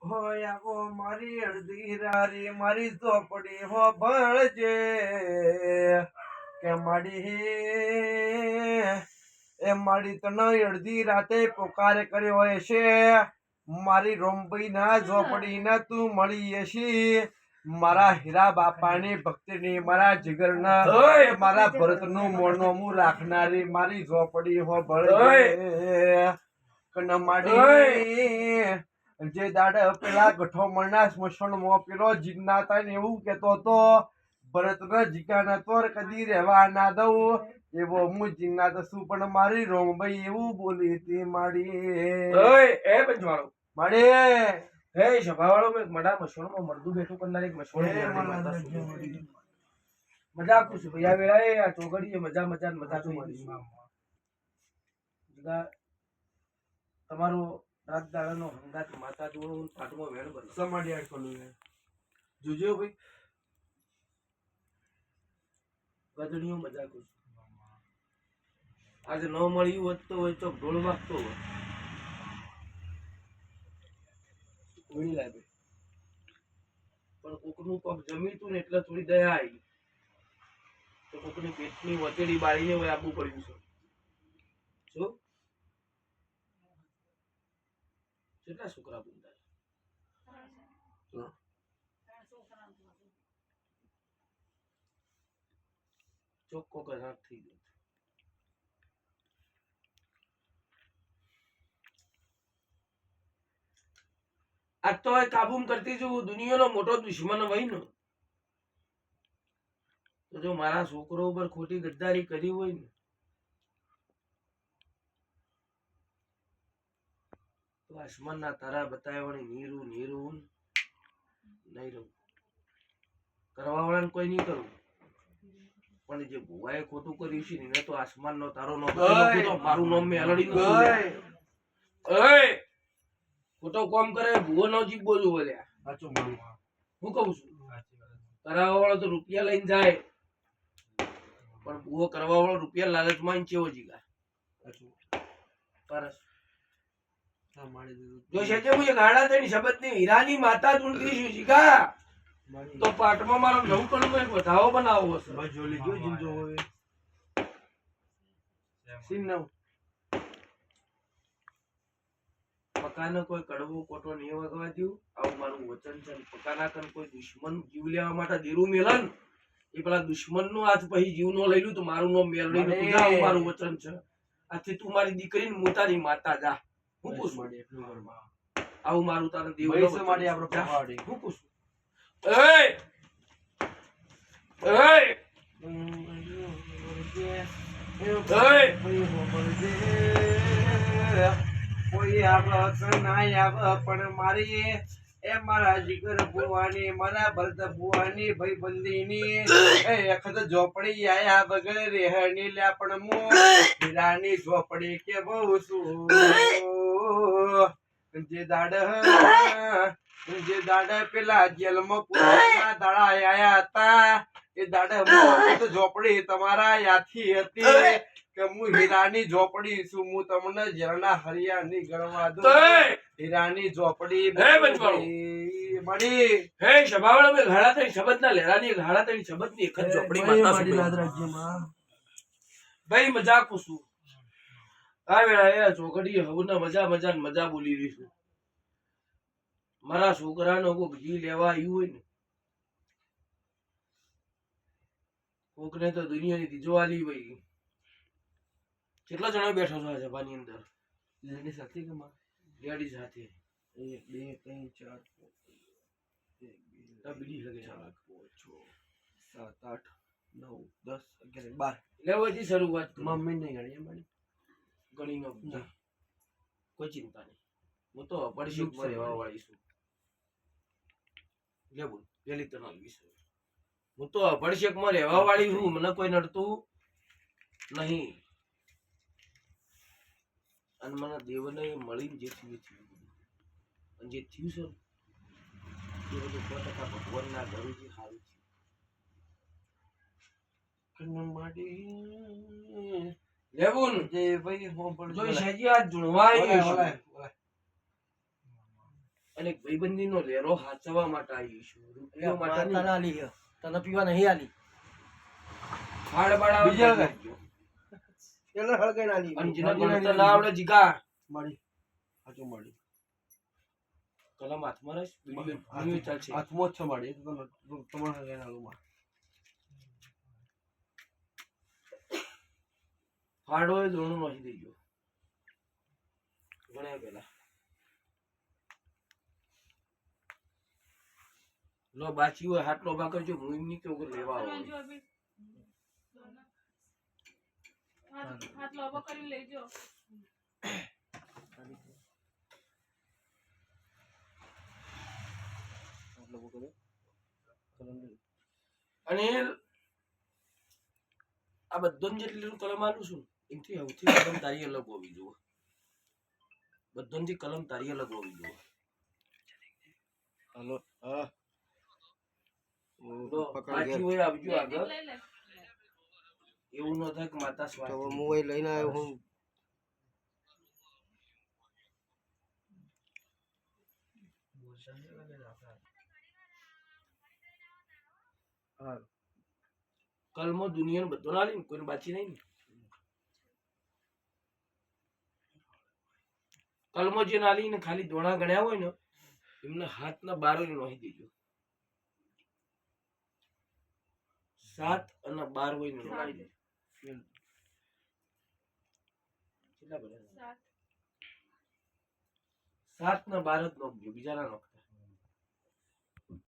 હોય આવો મારી અડધી રારી મારી ચોપડી હો ભળજે કે મારી તને અડધી રાતે પોકાર કર્યો હોય છે મારી રોમભાઈ ના ઝોપડી ના તું મળી હશી મારા હીરા બાપાની ભક્તિની મારા જીગરના મારા ભરતનું મોણોમું રાખનારી મારી ઝોપડી હો ભળજે કન માડી જે દાડે પેલા ગઠોમણના સ્મશાનમાં પેલો જીજ્ઞાતા ને એવું કેતો હતો ભરતના જીગાના તોર કદી રહેવા ના દઉં એવો હું જીજ્ઞાત છું પણ મારી રોમભાઈ એવું બોલી હતી માડી એ પંચવાળો માડી હે સભાવાળો મેં મડા મસોણમાં મરદું બેઠું કરનાર એક મસોણ મજા કુછ ભૈયા વેળાએ આ ચોગડીએ મજા મજા મજા તો મળી તમારો રાત દાડાનો હંગાત માતા જોડો પાટમાં વેણ બનો સમાડી આટલું જોજો ભાઈ ગધડીઓ મજા કુછ આજે ન મળ્યું હોત તો હોય તો ઢોળ વાગતો હોય ઓળી લાગે પણ કોકનું પગ જમી તું ને એટલે થોડી દયા આવી તો કોકની પેટની વચેડી બાળીને હોય આપવું પડ્યું છે શું કેટલા છોકરા બંધાય ચોખ્ખો કરાર થઈ ગયો આજ તો કાબૂમ કરતી છું દુનિયાનો મોટો દુશ્મન હોય ને તો જો મારા છોકરો ઉપર ખોટી ગદ્દારી કરી હોય ને તો આસમાનના તારા બતાવવાની નીરું નીરું નહીં રહું કરવા વાળાને કોઈ નહીં કરું પણ જે ભુવાએ ખોટું કર્યું છે ને તો આસમાનનો તારો નો મારું નામ મેં હલડી નું ખોટો કામ કરે ભૂવો નો જીવ બોલું બોલ્યા હું કઉ છું કરાવવા વાળો તો રૂપિયા લઈને જાય પણ ભૂવો કરવા વાળો રૂપિયા લાલચમાં ચેવો જીગા પરસ જો સેજે હું એક હાડા તેની શબ્દની હીરાની માતા ચૂંટીશું જીગા તો પાટમાં મારો નવું કણમાં એક વધાવો બનાવવો હશે જોલી જો જીંજો હોય સિન્નવ પકાનો કોઈ કડવો કોટો નહીં વાગવા દઉં આવું મારું વચન છે પકાના કન કોઈ દુશ્મન જીવ લેવા માટે દેરું મેલન એ પેલા દુશ્મન નું હાથ પછી જીવ નો લઈ લું તો મારું નો મેલડી નું આવું મારું વચન છે આથી તું મારી દીકરી ને હું તારી માતા જા હું પૂછું આવું મારું તારા દેવ માટે આપણે પહાડી હું પૂછું કોઈ આવે ના આવે પણ મારી એ મારા જીગર ભુવાની મારા ભરત ભુવાની ભાઈ બંદીની એ વખત ઝોપડી આયા વગર રેહની લ્યા પણ મો હીરાની ઝોપડી કે બહુ શું જે દાડ પેલા જેલમાં પુરાના દાડા આયા હતા એ દાડે તો ઝોપડી તમારા યાથી હતી કે હું હીરાની ઝોપડી છું હું તમને ઝરણા હરિયાની ગણવા દઉં હીરાની ઝોપડી મળી હે સભાવાળા મે ઘાડા થઈ શબ્દ ના લેરાની ઘાડા થઈ શબ્દ ની એક જ ઝોપડી માતા મારી લાદ રાજ્યમાં ભાઈ મજાક પૂછું આ વેળા એ ચોકડી હવના મજા મજા મજા બોલી રહી છું મારા છોકરાનો કોક જી લેવા આવ્યું હોય ને કોકને તો દુનિયાની તિજોરી હોય કેટલા જણા બેઠા છો આ સભાની અંદર લેડી સાથે કે માં લેડી સાથે 1 2 3 4 5 બીડી લગે 4 5 6 7 8 9 10 11 12 લેવાથી શરૂઆત મમ્મી નહીં ગણી મારી ગણી નો કોઈ ચિંતા નહીં હું તો પડશીક માં રહેવા વાળી છું લે બોલ પેલી તો વિશે હું તો પડશીક માં રહેવા વાળી છું મને કોઈ નડતું નહીં અને મને દેવને મળીને જે થયું અને જે થયું છે એ બધું 100% ભગવાનના ઘરેથી સારું થયું લેવું જે ભાઈ હું પણ જોઈ સજી આ જુણવાઈ અને એક ભાઈબંધીનો લેરો હાચવવા માટે આવી છું રૂપિયો માટે તને નહીં. આલી છે. તને પીવા નહીં આલી. હાડ બાડ આવે બીજા તો લગાય. કરજો. પેલા હળગાઈને આલી. અને જેને ગણતર ના આવડે જીગા મળી હાચું મળી કલમ હાથમાં રહીશ બીડીઓ ચાલશે. હાથમાં જ છે મળી એ તો તમારે લઈને આલું હાડ હોય દોણું નાખી દેજો ગણ્યા પેલા લો બાચી હોય હાથ લોભા કરજો હું એમની કે વગર લેવા આવું હાથ લોબો કરી લેજો. અને આ બધોને જેટલી કલમ આલું છું એમથી સૌથી કલમ તારી અલગ હોવી જોઈએ બધોનથી કલમ તારી અલગ હોવી જોઈએ હાલો. હા. તો પકડ બાચી ઘેર. હોય આવજો આગળ લઈ લે. એવું ન થાય કે માતા તો સ્વાર્થી. હું અહીં લઈને આવ્યો હું. હા. કલમો દુનિયાનો બધો ના લે ને કોઈને બાચી નહીં ને કલમો જે ના લી ને ખાલી દોણા ગણ્યા હોય ને એમને હાથના બાર નોહી દેજો 7 અને 12 હોય ને નોહી દેજો કેટલા બધા 7 ને 12 જ નોખજો બીજા ના નોખતા